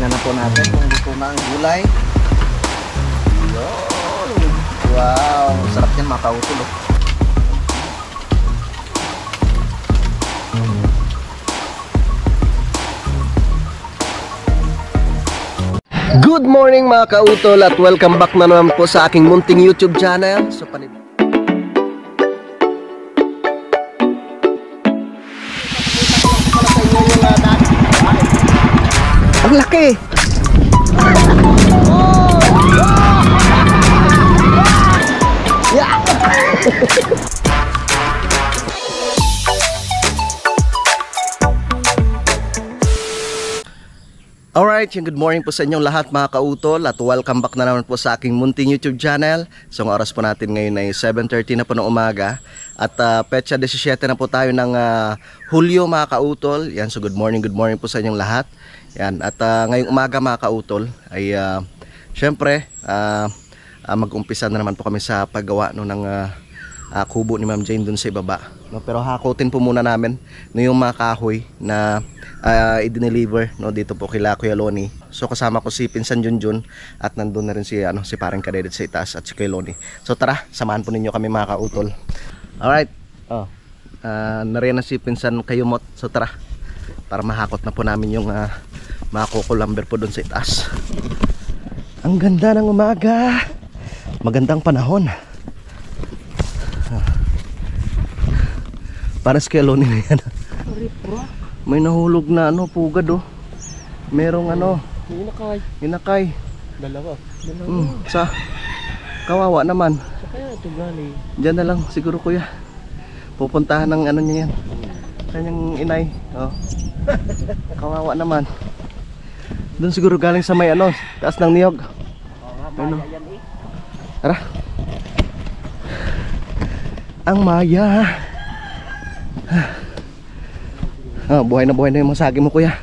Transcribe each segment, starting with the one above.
Tingnan na po natin kung luto na ang gulay. Yun. Wow, sarap yan makautol oh. Good morning mga kautol at welcome back na naman po sa aking munting YouTube channel. So ang laki! Yeah! Alright, good morning po sa inyong lahat mga kautol at welcome back na naman po sa aking munting YouTube channel. So ang oras po natin ngayon ay 7:30 na po ng umaga at petsa 17 na po tayo ng Hulyo mga kautol. Yan, so good morning po sa inyong lahat. Yan, at ngayong umaga mga kautol ay syempre mag-umpisa na naman po kami sa paggawa ng kubo ni Ma'am Jane dun sa ibaba. No, pero hakutin po muna namin no, yung mga kahoy na i-deliver no, dito po kila Kuya Loni. So kasama ko si Pinsan Junjun at nandun na rin si, si Parang Kadedet sa itaas at si Kuya Loni. So tara, samahan po ninyo kami mga kautol. Alright, nariyan na si Pinsan Kayumot. So tara, para mahakot na po namin yung mga kukulamber po dun sa itaas. Ang ganda ng umaga, magandang panahon. Para sa Kuya Loni na yan. May nahulog na pugad oh. Merong inakay. Dalawa. Sa kawawa naman. Sa kaya ito galing. Diyan na lang siguro kuya. Pupuntahan ng niya yan. Kanyang inay. Oh. Kawawa naman. Doon siguro galing sa may taas ng niyog. Tara. Ang maya. Buhay na yung mga saging mo kuya.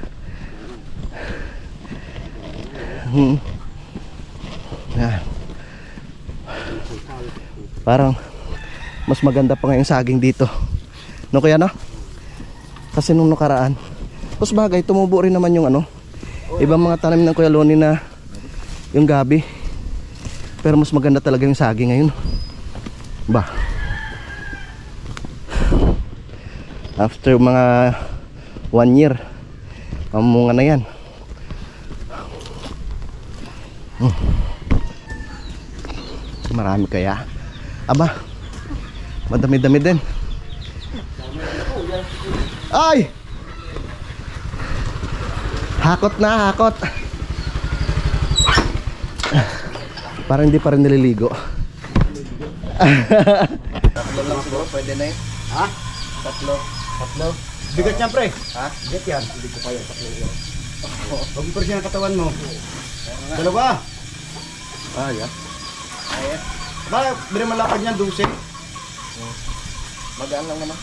Parang mas maganda pa nga yung saging dito no kuya no? Kasi nung nakaraan tapos bagay tumubo rin naman yung ibang mga tanim ng Kuya Loni na yung gabi. Pero mas maganda talaga yung saging ngayon ba. After mga 1 year mamunga na yan. Marami kaya aba, madami-dami din. Ay, hakot na hakot. Parang hindi pa rin nililigo. Tatlo lang siguro pwede na ha? Tatlo. Bigat niya pre. Ha? Bigat yan. Hindi ko kaya tatlo yan. Huwag mo siya ng katawan mo. Dalawa. Yeah. Ay. Ba, bili malapad niyan 12. Magaan lang naman.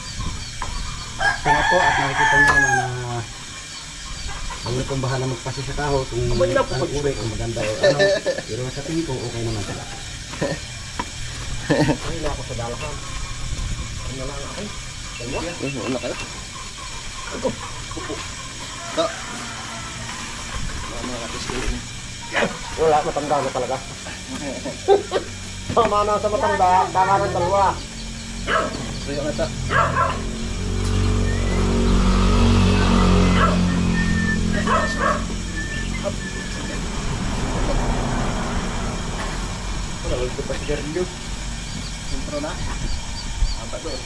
Kaya po at nakikita niyo naman na ang kung bahala magpasi sa taho kung uri kung maganda o pero sa tingin ko okay naman sila. Ay na ako sa dalakan. Ano lang ako? Wala kayo? Ako. Wala, matanda na talaga. Tama na sa matanda, tama ng dalawa. So yung ito. Wala, ito pa siya rin yun. Sintro na. Apa doon?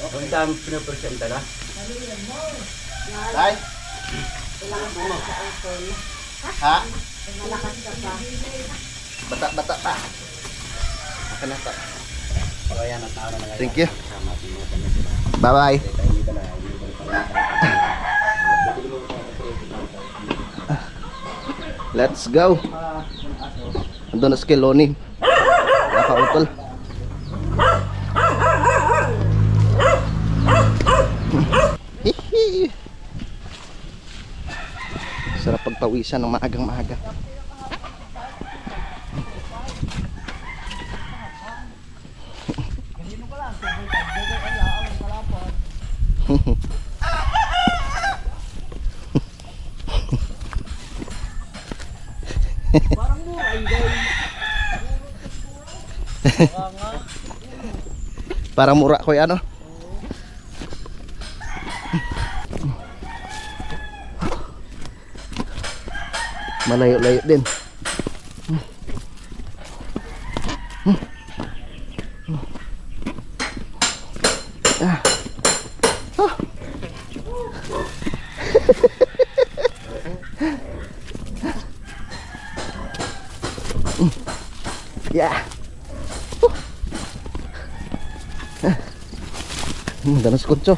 Ang dami pinapresenta na. Tay? Ha? Bata pa. Akan na pa. Thank you. Bye bye. Let's go. Andun na si Kuya Loni. Nakautol. Sarap pagpawisan ng maagang-maaga. Parang mura ko ano. Malayo-layo din. Ah. Oh. Yeah. Danas kutso.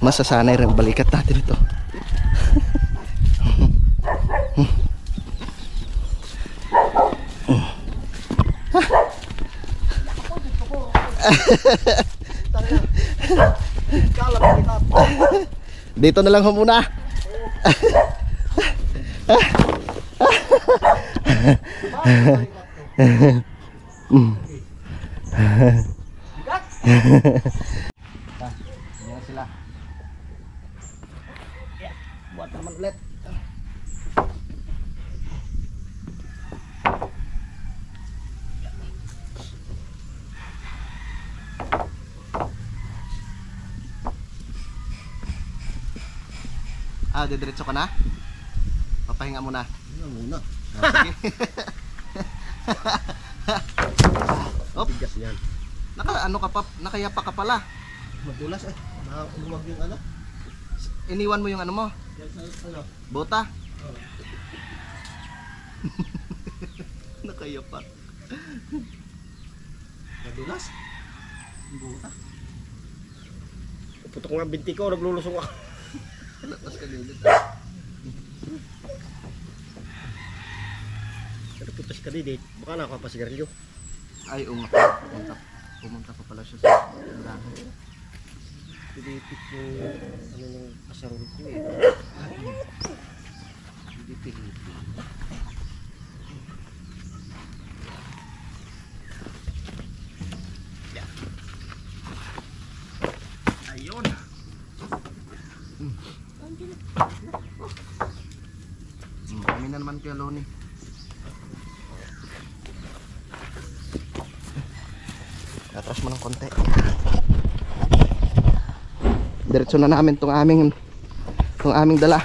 Masasanay rin balikat natin ito. Dito na lang ho muna. Yan sila. Buat naman ulit. Didiretso ka na? Papahinga muna. Muna. Sige. Bigas yan. Ano ka pa, nakayapa ka pala. Madulas eh. Lumag yung ano. Iniwan mo yung ano mo? Ano? Bota? Oh. Nakayapa. Madulas? Buta. Putok nga binti ko, naglulusong ako. Lapas ka din. Pero putas ka din eh. Baka nakapasigarilyo. Ay, pumunta pa pala siya sa tindahan. Pinipit yung ano yung kasarol ko eh. Pinipit. Ayun. Kami na naman kaya Loni. Atras mo ng konti. Diretso na namin tong aming dala.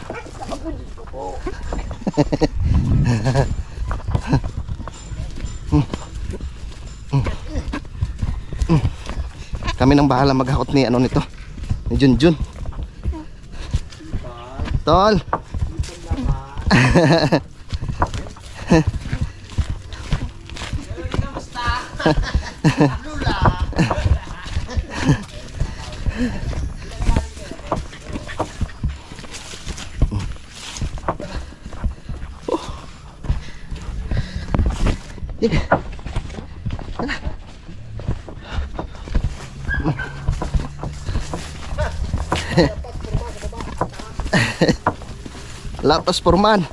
Kami nang bahala maghakot ni ano nito. Ni Junjun. Tol. Lapas Purman.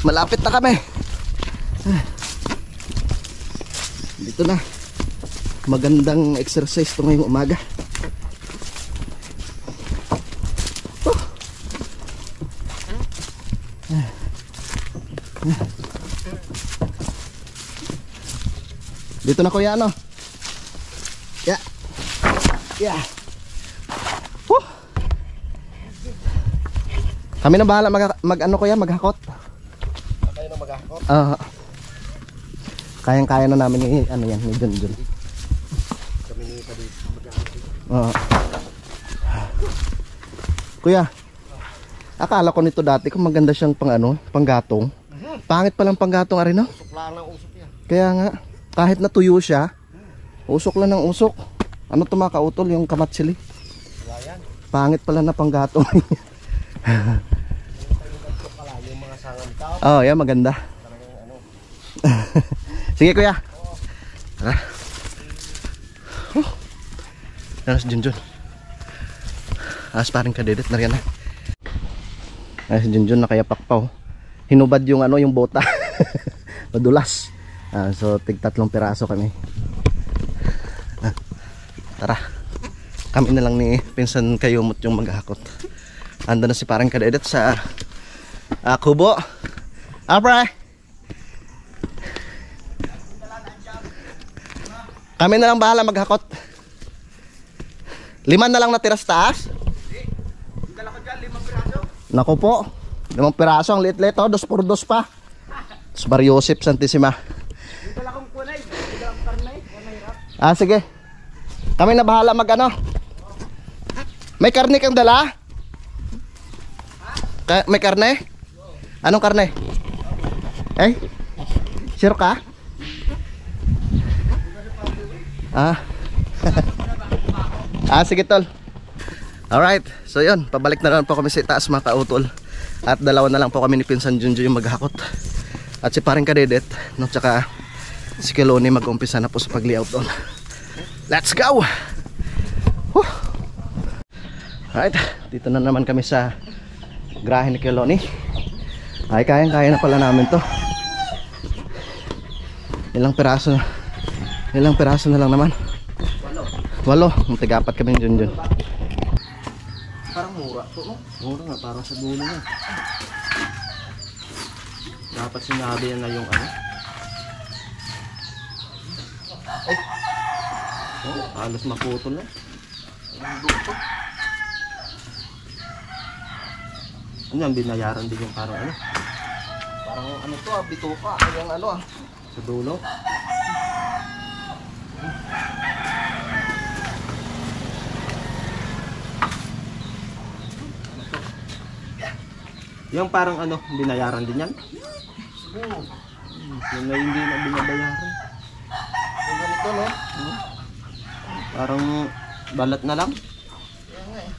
Malapit na kami. Dito na. Magandang exercise to ngayong umaga. Dito na kuya ano? Yeah. Yeah. Kami na bahala mag ano kuya, maghakot. Kayo na maghakot? Kayang-kaya na namin yung ano yan, ni Junjun. Kami ni pa dito maghakot. Kuya, akala ko nito dati kung maganda siyang pang ano, panggatong. Pangit palang panggatong ari no? Usok lang ng usok yan. Kaya nga, kahit natuyo siya, usok lang ng usok. Ano to mga kautol, yung kamatsili? Wala yan. Pangit pala na panggatong. Yung mga sangan tao. Oh, yan maganda. Talagang ano. Sige kuya. Tara. Yan si Junjun. Parang kadedit na rin na. Si Junjun nakayapak pa oh. Hinubad yung ano, yung bota. Madulas. So tig 3 piraso kami. Tara. Kami na lang ni Pinsan Kayumot yung maghakot. Ando na si parang Kadedet sa kubo. Pre. Kami na lang bahala maghakot. 5 na lang natira sa taas. Dala ko dyan, 5 piraso. Naku po, 5 piraso ang liit-liit, 2 por 2 pa. Sa Barrio Joseph Santissima. Dala kong kunay, dala kong karnay, kunay. Sige. Kami na bahala mag ano. May karne kang dala? May karne? Anong karne? Sure ka? Sige tol. Alright, so yun, pabalik na naman po kami sa taas mga kautol. At dalawa na lang po kami ni Pinsan Junjo yung maghakot. At si paring Kadedet, no, tsaka si Keloni mag-umpisa na po sa pag-layout doon. Let's go! Whew. Alright, dito na naman kami sa grahe ni Keloni. Ay, kaya na pala namin to. Ilang piraso na lang naman. 8. Magtigapat kami yung Junjun. Parang mura to, no? Mura nga, parang sa dulo na. Dapat sinabi yan na yung ano. Halos maputol na. Ano yan, binayaran din yung parang ano. Parang ano to, bituka. Yung ano Sa dulo. Yung parang ano, binayaran din yan. Siguro. Yung na hindi na binabayaran. Yung ganito, no? Parang balat na lang. Kaya nga eh.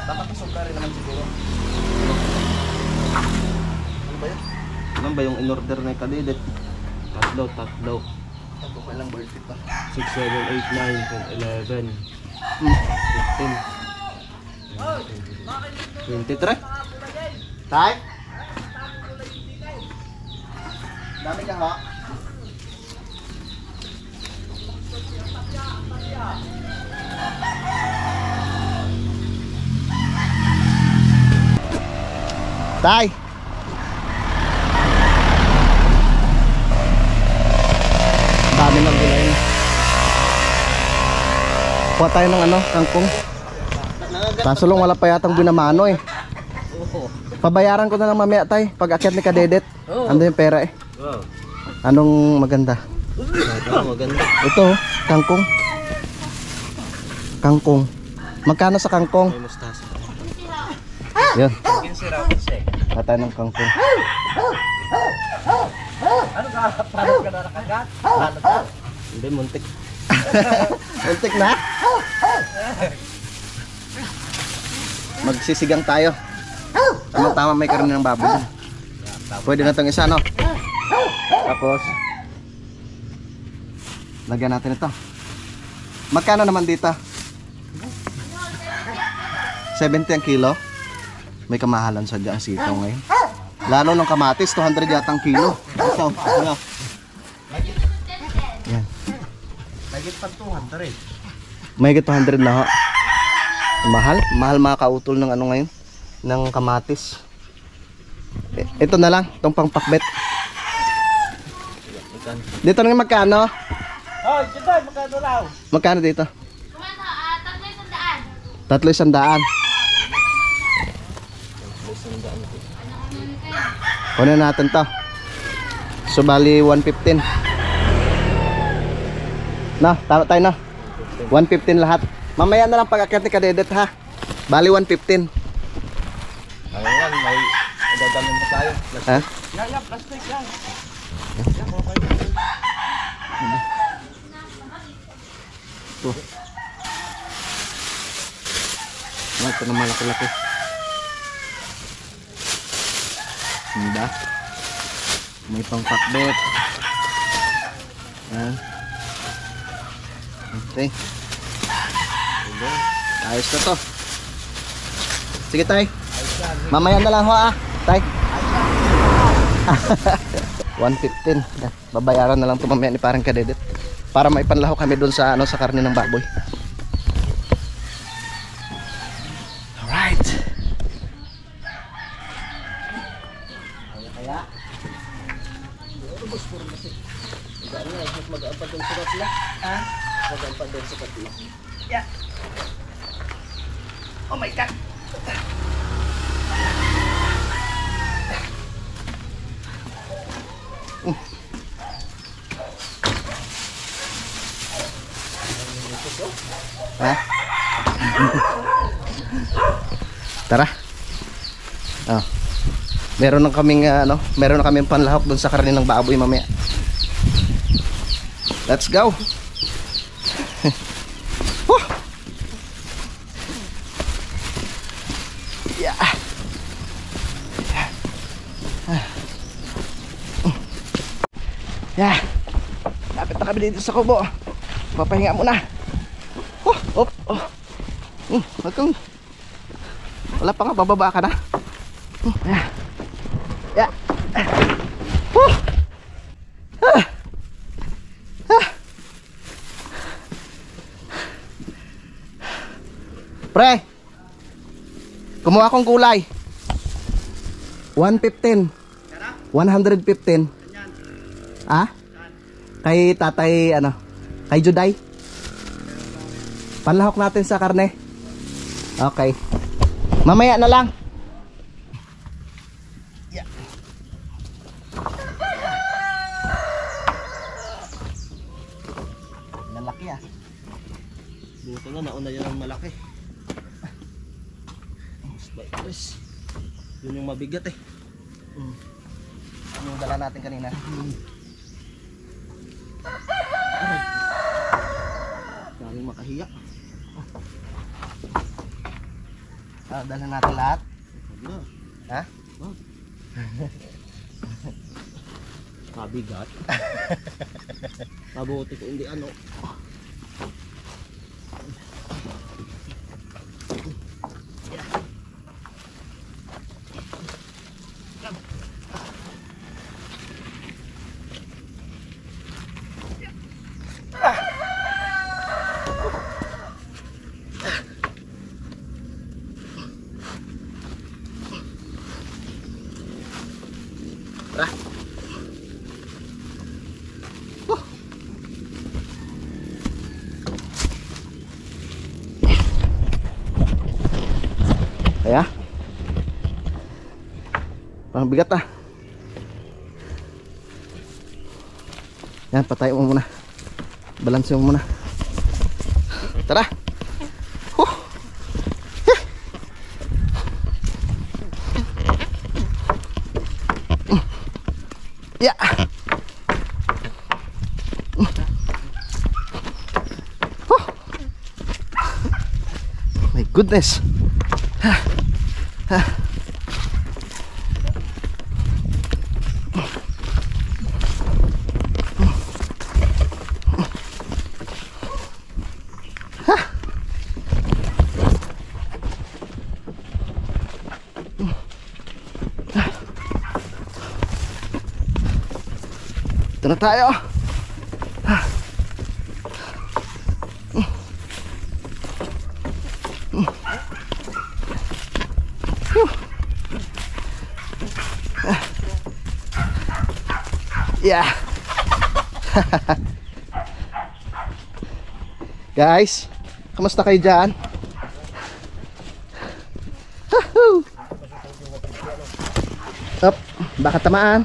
Baka pasungka rin naman siguro. Ano ba yun? Ano ba yung in-order na yung Kadedet? Tatlo. Ito pa lang worth it pa. 6, 7, 8, 9, 10, 11, 15, 23. Tay? Dami ka ha? Tay! Dami ng gulay na. Kuha tayo ng ano, kangkong. Kaso lang wala pa yatang binamano eh. Pabayaran ko na lang mamaya tay, pag akyat ni Kadedet. Ando yung pera eh. Wow. Anong maganda? Maganda. Ito, kangkong. Kangkong. Magkano sa kangkong? May mustasa. Yan. 15 raw kasi. Patay ng kangkong. Ano ka? Paano ka na nakagat? Ano ka? Hindi, muntik. Muntik na? Magsisigang tayo. Tama may karne ng baboy dun. Pwede na itong isa, no? Tapos lagyan natin ito. Magkano naman dito? 70 ang kilo. May kamahalan sa dyan sitaw ngayon. Lalo ng kamatis, 200 yata ang kilo. Ito, ano? Yan. Lagit pa 200. May 200 na ho. Mahal mga kautol ng ano ngayon, ng kamatis. Ito na lang, itong pangpakbet. Dito na magkano? Oh, dito, magkano raw? Magkano dito? Kumano, 300. 300. Kunin natin to. So bali 115. Na, tama tayo na. 115 lahat. Mamaya na lang pag-akyat ni Kadedet ha. Bali 115. Ayan, may dadamin na tayo. Ha? Yan, plastic yan. Ito. Ito na malaki-laki. Diba? May pang-pakbet. Yan. Okay. Ayos na to. Sige tay. Mamaya na lang ho ah. Tay. 115. Yan, babayaran na lang ito mamaya ni parang kadedet para maipanlahok kami doon sa ano, sa karne ng baboy. Alright. Kaya mag-aapad doon sa katla. Ha? Mag-aapad doon sa katla. Yeah. Oh my God. Ha? Tara. Oh. Meron na kaming meron na kaming panlahok doon sa karne ng baboy mamaya. Let's go. Yeah. Yeah. Lapit na kami dito sa kubo. Papahinga muna. Wag kang... Wala pa nga, bababa ka na. Yeah. Yeah. Pre, kumuha akong gulay. 115. 115. Ah? Kay tatay, kay Juday. Panlahok natin sa karne. Okay. Mamaya na lang. Yeah. Lalaki ah. Buto na, nauna yan ang malaki. Yun yung mabigat eh. Yung dala natin kanina. Daming makahiya. Dala natin lahat. Ha? Kabigat. Mabuti ko hindi ano. Kaya parang bigat ah. Yan, patay mo muna. Balanse mo muna. Tara. Ya. My goodness. Ito na tayo. Yeah. Guys, kamusta kayo dyan? Up, baka tamaan.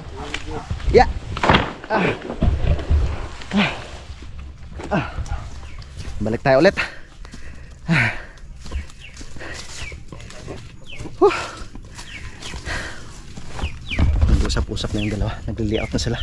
Yeah. Balik tayo ulit. Nag-usap-usap na yung dalawa. Nag-layout na sila.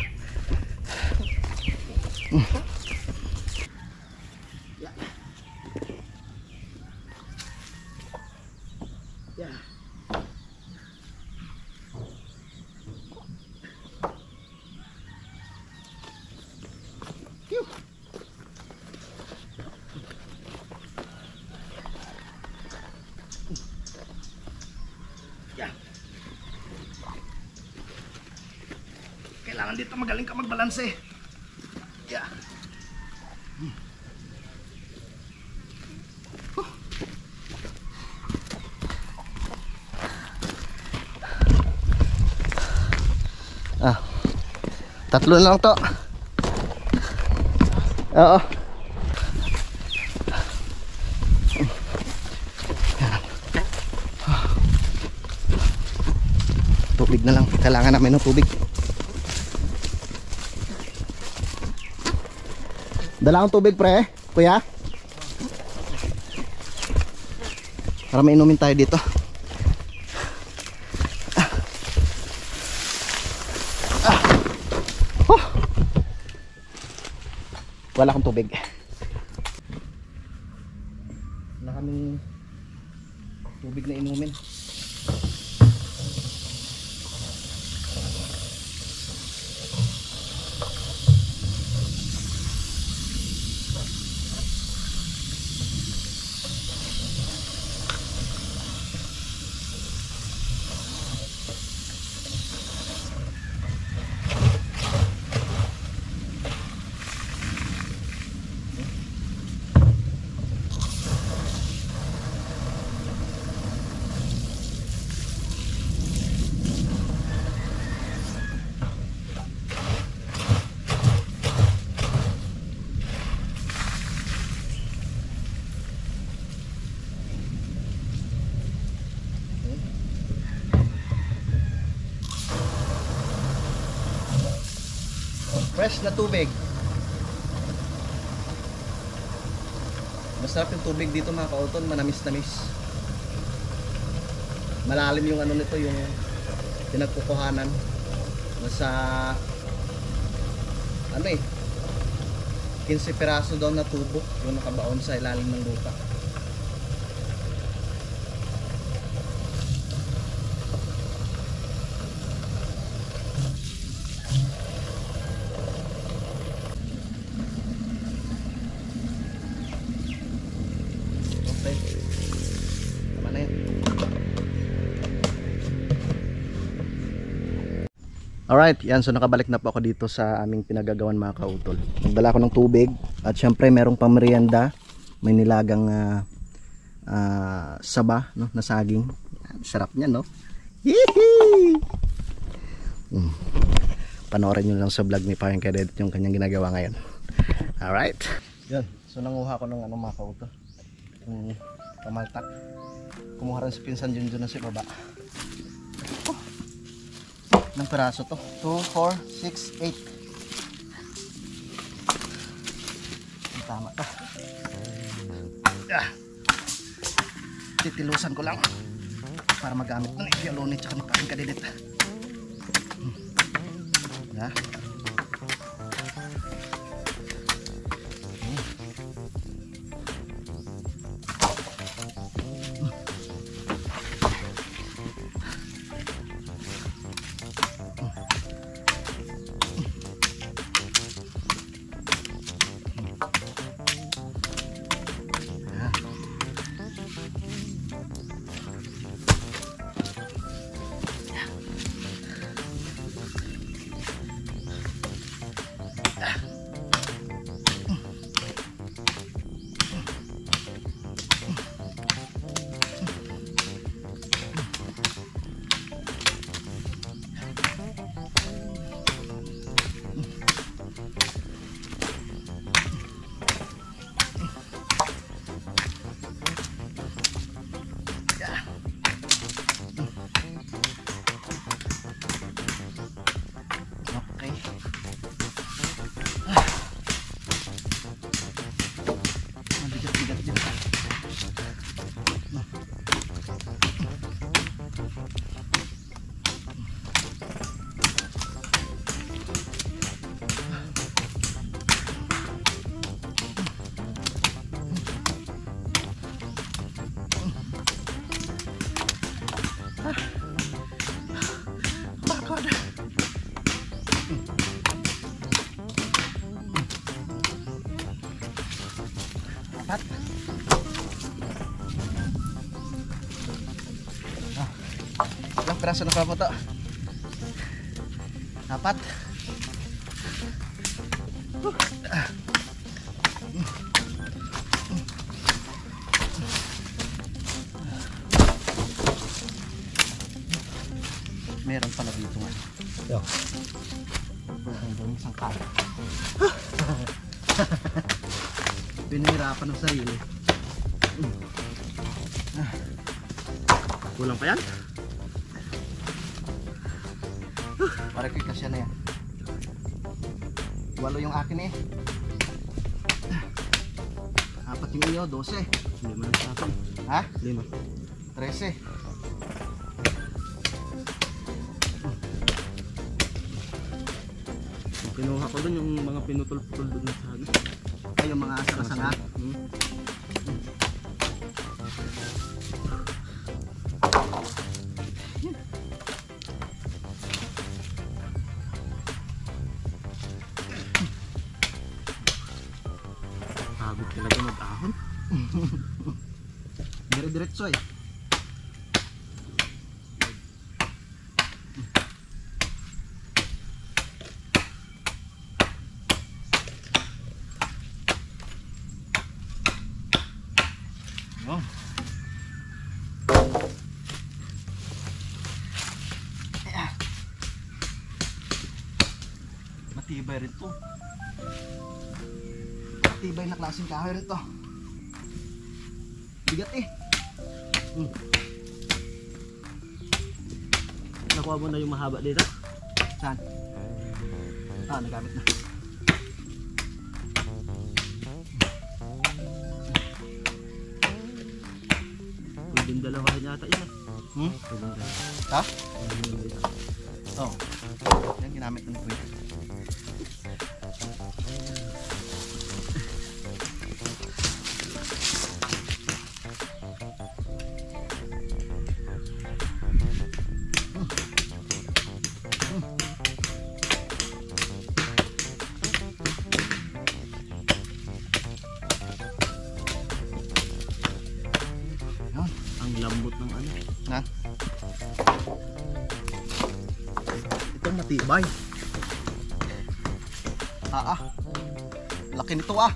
Kailangan dito Basta magaling ka magbalanse. Yeah. Tatlo na lang to. Oo. Tubig na lang. Kailangan namin ng tubig. Dala akong tubig pre, kuya. Para may inumin tayo dito. Wala akong tubig. Wala kaming tubig na inumin. Fresh na tubig. Masarap yung tubig dito mga kauton, manamis-namis. Malalim yung ano nito, yung pinagkukuhanan. Nasa ano 15 piraso daw na tubo yung nakabaon sa ilalim ng lupa. Alright, yan. So nakabalik na po ako dito sa aming pinagagawan mga kautol. Nagdala ako ng tubig at syempre merong pamerienda. May nilagang saba, no, na saging. Sarap niya, no? Hihi! Panoorin nyo lang sa vlog ni Parang Cadet yung kanyang ginagawa ngayon. Alright. Yan. So nanguha ko ng ano mga kautol. Yung pamaltak. Kumuha rin sa pinsan Junjun na si baba. Ng peraso to. 2, 4, 6, 8. Tama to. Titilusan ko lang para magamit ng ipialone tsaka ni Parang Cadet. Apat. Ilang piraso na pa mo to? 4. Meron pala dito nga. Yo. Ang dami isang kaya. Pinahirapan ng sarili. Kulang pa yan? Pare ko kasya na yan. 8 yung akin eh. 4 yung iyo, 12. 5 na sa akin. Ha? 5. 13. Yung kinuha ko dun yung mga pinutol-putol dun sa ano. Ay, yung mga sanga-sanga. Pagod talaga mag-ahon. Dire-diretso eh. Oh. Matibay rin to. Matibay na klaseng kahoy rin to. Bigat eh. Nakuha mo na yung mahaba dito? Saan? Ah, nagamit na. Pwedeng dalawahin yata yun ah. Pwedeng dalawa. Ha? Pwedeng dalawa. Oo. Yan ginamit ng kuya. Ang lambot ng ano. Na? Itong matibay. Laki nito ah.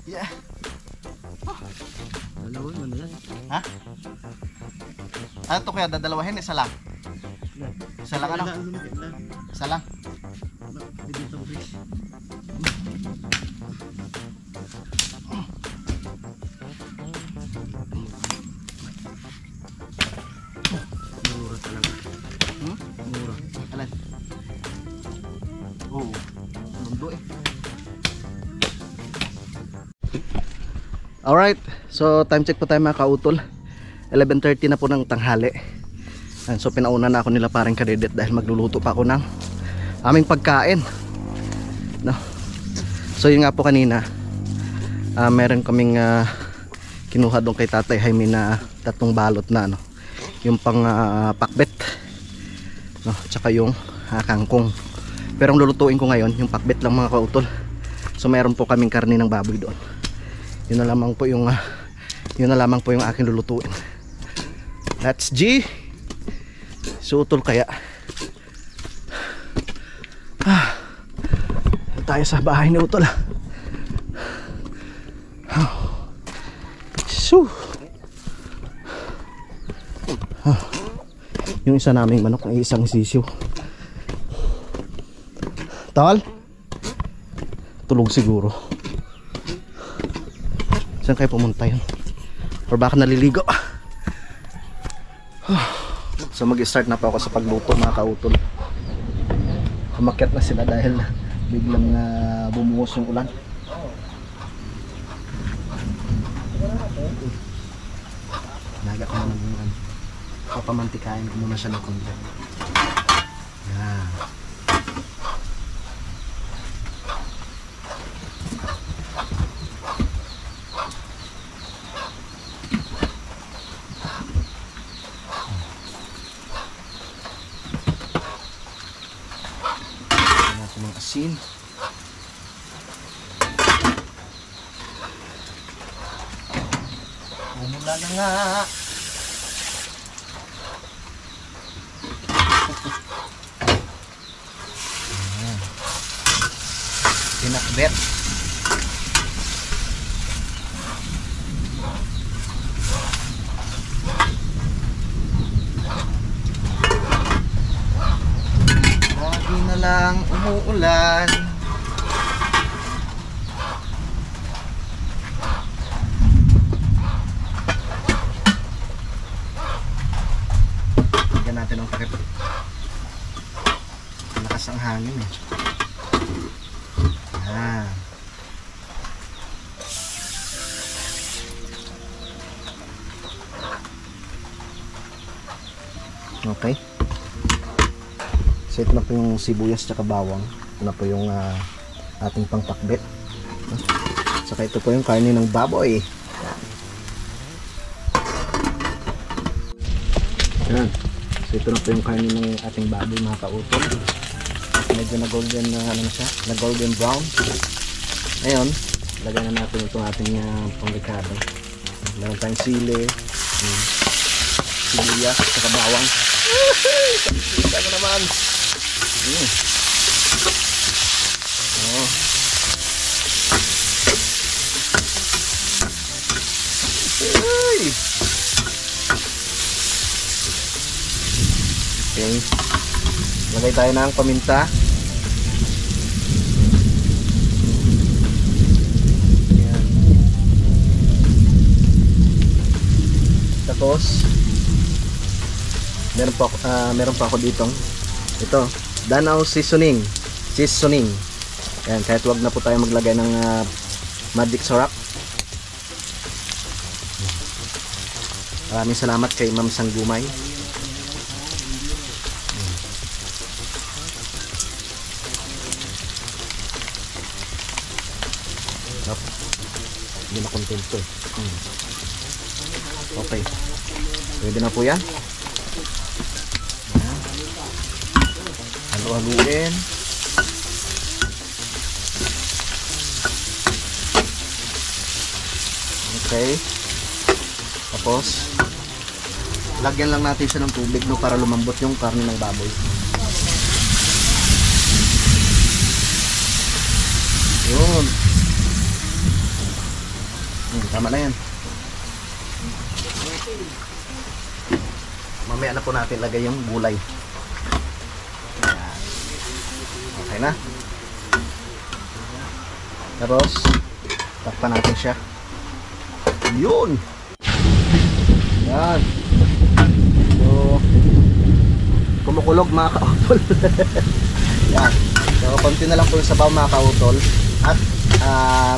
Yeah. Dalawin mo na yan. Ha? Ano to kaya dadalawahin? Isa lang? Isa lang ano? Isa lang? Dito ko fish. Mura talaga. Mura. Alin? Oo. Mundo eh. Alright, so time check po tayo mga kautol. 11:30 na po ng tanghali. And so pinauna na ako nila parang kadedet dahil magluluto pa ako ng aming pagkain. No. So yun nga po kanina, meron kaming kinuha doon kay Tatay Jaime na 3 balot na ano. Yung pang pakbet. No, tsaka yung kangkong. Pero ang lulutuin ko ngayon, yung pakbet lang mga kautol. So meron po kaming karne ng baboy doon. Yun na lamang po yung aking lulutuin. That's G. Sutol kaya. Tayo sa bahay ni Utol. Yung isa naming manok ay isang sisiw. Tol? Tulog siguro. Saan kayo pumunta yun? Or baka naliligo? So mag-start na pa ako sa pagluto mga kautol. Umakyat na sila dahil biglang bumuhos yung ulan. Naga ko muna yung papamantikain ko muna siya ng konti. Yan. Asin. Umula na nga. Pinakbet. Lagi na lang umuulan. Lagyan natin ng takip. Malakas ang hangin eh. Ah. Okay. Set na po yung sibuyas tsaka bawang. Ito na po yung ating pangpakbet. Saka ito po yung karne ng baboy. Yan. So ito na po yung karne ng ating baboy mga kautol. Medyo na golden na ano na siya, na golden brown. Ngayon, lagyan na natin itong ating panglikado. Meron tayong sili, sibuyas, saka bawang. Kita na naman. Oh. Ay. Okay. Lagay tayo ng paminta. Ayan. Tapos meron pa ako ditong ito, Danau seasoning. Ayan, kahit wag na po tayo maglagay ng magic syrup. Maraming salamat kay Ma'am Sanggumay. Hindi na kontento eh. Okay, pwede na po yan. Halu-haluin. Okay, tapos lagyan lang natin siya ng tubig no, para lumambot yung karne ng baboy. Yun. Tama na yan. Mamaya na po natin lagay yung gulay. Okay na. Tapos takpan natin siya. Yun. Yan. So kumukulog mga kautol. Yan. So konti na lang po yung sabaw mga kautol. At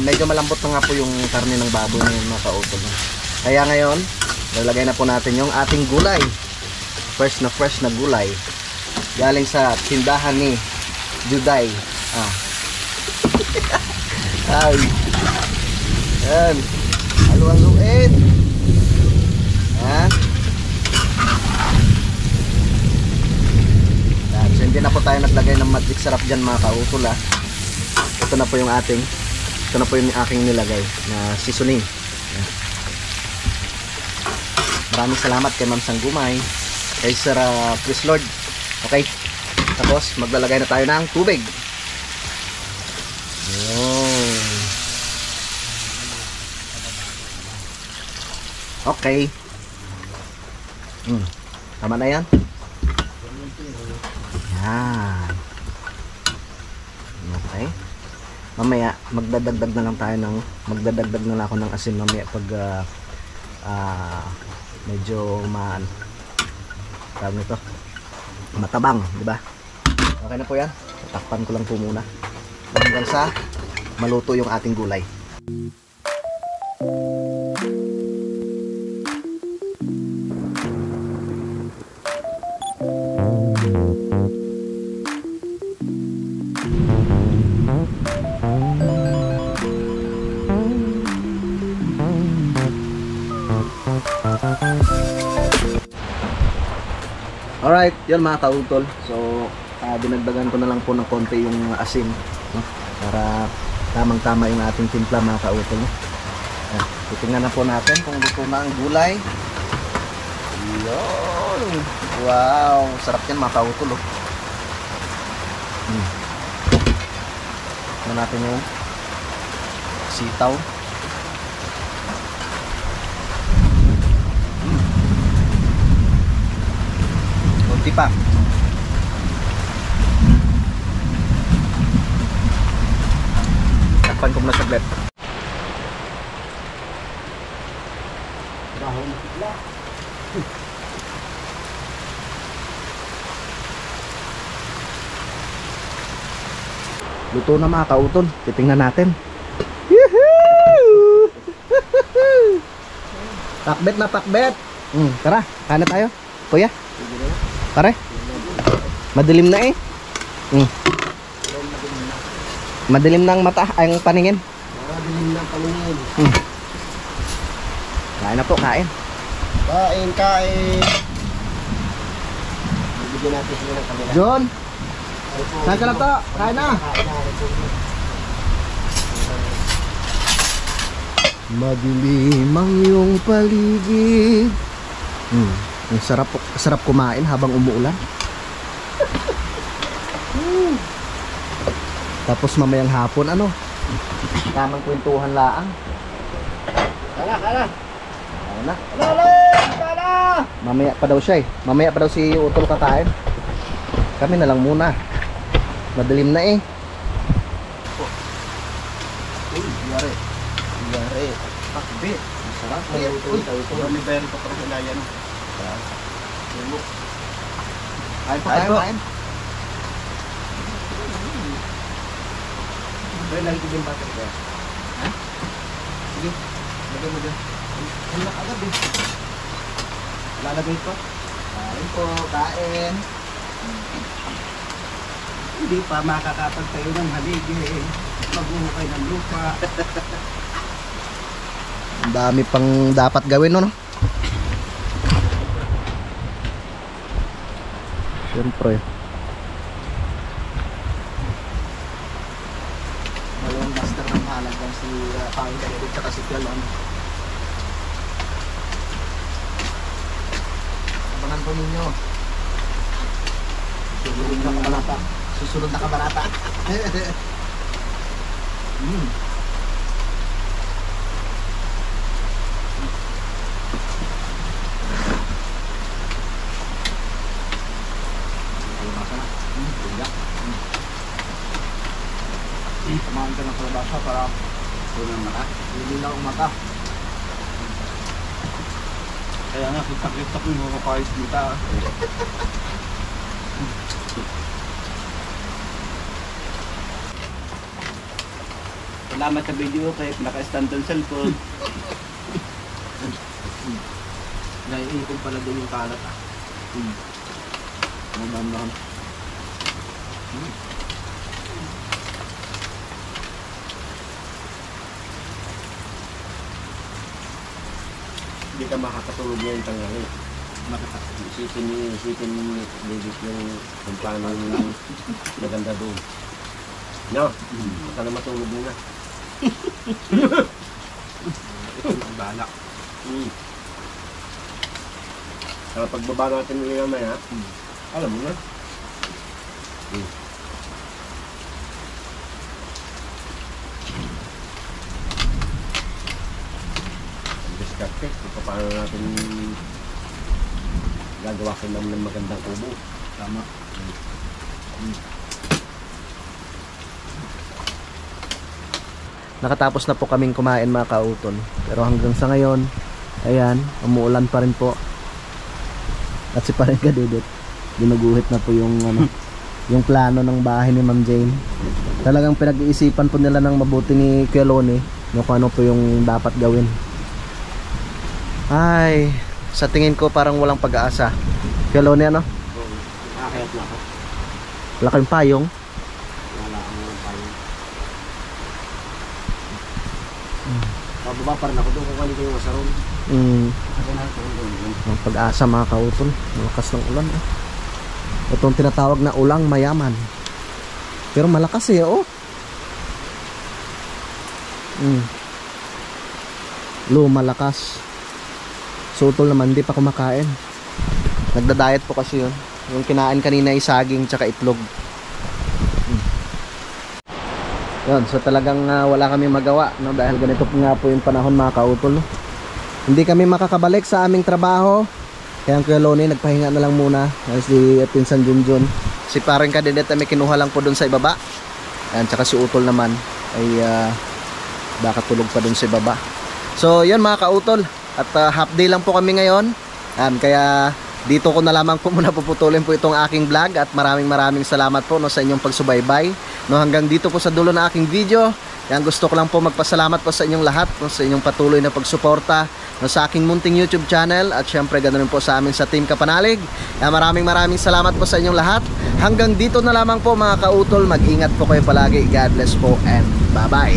medyo malambot na nga po yung karne ng baboy na yun mga kautol. Kaya ngayon lalagay na po natin yung ating gulay. Fresh na gulay galing sa tindahan ni Juday. Ay. Yan. Halu-haluin. Yan. Yan. So hindi na po tayo naglagay ng magic sarap dyan mga kautol ha. Ito na po yung ating, ito na po yung aking nilagay na seasoning. Yan. Maraming salamat kay Ma'am Sanggumay, kay Sir Chris Lord. Okay. Tapos maglalagay na tayo ng tubig. Yun. Okay. Tama na yan. Yan. Okay. Mamaya magdadagdag na lang tayo ng ako ng asin mamaya pag medyo tawag nito, matabang, di ba? Okay na po yan. Takpan ko lang po muna hanggang sa maluto yung ating gulay. Alright, yun mga kautol. So, dinagdagan ko na lang po ng konti yung asin, no? Para tamang-tama yung ating timpla mga kautol, no? Titingnan na po natin kung luto na ang gulay. Yun. Wow, sarap yan mga kautol. Tingnan natin yung sitaw. Kunti pa. Takpan ko muna saglit. Baho na kitla. Luto na mga kautol. Titingnan natin. Yahoo! Pakbet na pakbet. Tara, kain na tayo. Kuya, pare. Madilim na eh. Madilim na ang mata, ang paningin. Madilim ng paningin. Kain na po, kain. Kain. Bibigyan natin sila ng kamera. John, saan ka na to? Kain na. Madilim ang iyong paligid. Ang sarap kumain habang umuulan. Tapos mamayang hapon tamang kwentuhan laang. Kala. Ayun na. Mamaya pa daw siya eh. Mamaya pa daw si Utol kakain. Kami na lang muna. Madilim na eh. Yari. Pakbit. Masarap. May bayari pa pala sa yan. Kain. Pero lagi ko din butter ko. Ha? Sige. Lagay mo dyan. Ano agad eh. Lalagay ko. Kain po. Kain. Hindi pa makakapagtayo ng haligi. Maghuhukay ng lupa. Ang dami pang dapat gawin no? Siyempre. Dalawang master ng mahalagang si Pangin Kanilid at si Pialon. Abangan po ninyo. Susunod na kabarata. Kumain ka ng kalabasa para unang mata. Hindi na umata. Kaya nga, kita ko yung mga kapayos dito. Salamat sa video kay naka-stand ang cellphone. Naiikong pala din yung kalat ah. Mamam. Hindi ka makakatulog ngayon tanghali. Isipin mo ladies yung kung paano maganda doon. No? Baka na matulog muna. Ang balak. Kaya pagbaba natin ng mamaya, alam mo na. Diskarte kung paano natin gagawa ko naman ng magandang kubo. Tama. Nakatapos na po kaming kumain mga kauton. Pero hanggang sa ngayon, ayan, umuulan pa rin po. At si Pareng Kadidit, ginuguhit na po yung yung plano ng bahay ni Ma'am Jane. Talagang pinag-iisipan po nila ng mabuti ni Kuya Loni kung ano po yung dapat gawin. Ay, sa tingin ko parang walang pag-aasa. Kuya Loni, ano? Nakakayat na ako. Wala kayong payong? Wala akong payong. Pababa pa rin ako doon kung kanito yung masaron. Ang pag-asa mga kauton. Malakas ng ulan. Itong tinatawag na ulang mayaman. Pero malakas eh, oh. lumalakas. So utol naman hindi pa kumakain. Nagda-diet po kasi yun. Yung kinain kanina ay saging tsaka itlog. Yun, so talagang wala kami magawa, no? Dahil ganito po nga po yung panahon mga kautol, no? Hindi kami makakabalik sa aming trabaho. Kaya ang Kuya Loni nagpahinga na lang muna. Si Pinsan Junjun. Si parang Kadidet ay may kinuha lang po dun sa ibaba. Ayan, tsaka si Utol naman ay baka tulog pa dun sa ibaba. So yun mga kautol. At half day lang po kami ngayon. Kaya dito ko na lamang po muna puputulin po itong aking vlog. At maraming salamat po, no, sa inyong pagsubaybay, no, hanggang dito po sa dulo ng aking video. Yan, gusto ko lang po magpasalamat po sa inyong lahat, no, sa inyong patuloy na pagsuporta, no, sa aking munting YouTube channel. At syempre ganoon po sa amin sa Team Kapanalig. Yan, maraming salamat po sa inyong lahat. Hanggang dito na lamang po mga kautol. Mag-ingat po kayo palagi. God bless po and bye bye.